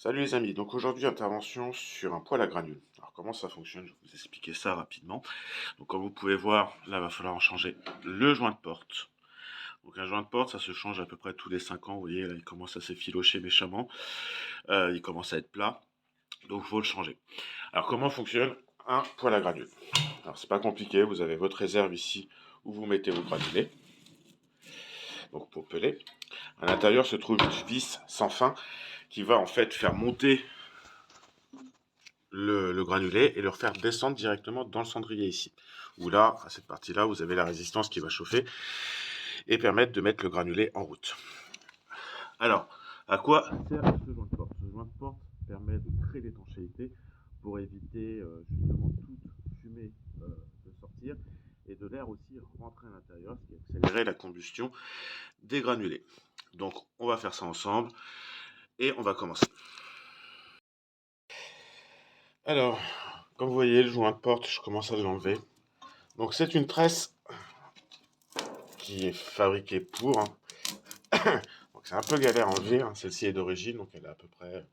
Salut les amis, donc aujourd'hui intervention sur un poêle à granules. Alors comment ça fonctionne? Je vais vous expliquer ça rapidement. Donc comme vous pouvez voir, là il va falloir en changer le joint de porte. Donc un joint de porte ça se change à peu près tous les 5 ans, vous voyez là il commence à s'effilocher méchamment, il commence à être plat, donc il faut le changer. Alors comment fonctionne un poêle à granules? Alors c'est pas compliqué, vous avez votre réserve ici où vous mettez vos granulés, donc pour peler. À l'intérieur se trouve une vis sans fin qui va en fait faire monter le granulé et le refaire descendre directement dans le cendrier ici. Où là, à cette partie-là, vous avez la résistance qui va chauffer et permettre de mettre le granulé en route. Alors, à quoi sert ce joint de porte? Ce joint de porte permet de créer l'étanchéité pour éviter justement toute fumée de sortir et de l'air aussi rentrer à l'intérieur, ce qui accélérerait la combustion des granulés. Donc, on va faire ça ensemble et on va commencer. Alors, comme vous voyez, le joint de porte, je commence à l'enlever. Donc c'est une tresse qui est fabriquée pour. Donc c'est un peu galère à enlever. Celle-ci est d'origine, donc elle a à peu près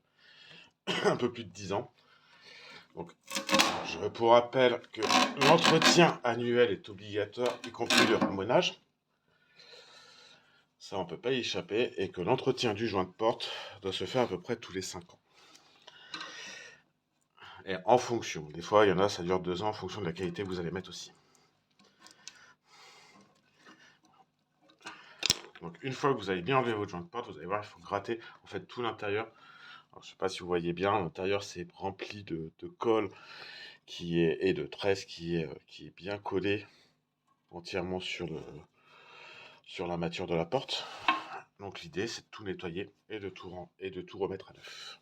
un peu plus de 10 ans. Donc je vous rappelle que l'entretien annuel est obligatoire, y compris le remonnage. Ça on peut pas y échapper. Et que l'entretien du joint de porte doit se faire à peu près tous les 5 ans. Et en fonction. Des fois, il y en a, ça dure 2 ans en fonction de la qualité que vous allez mettre aussi. Donc une fois que vous avez bien enlevé votre joint de porte, vous allez voir, il faut gratter en fait tout l'intérieur. Alors, je ne sais pas si vous voyez bien, l'intérieur c'est rempli de colle et de tresse qui est bien collé entièrement sur l'armature de la porte. Donc l'idée c'est de tout nettoyer et de tout remettre à neuf.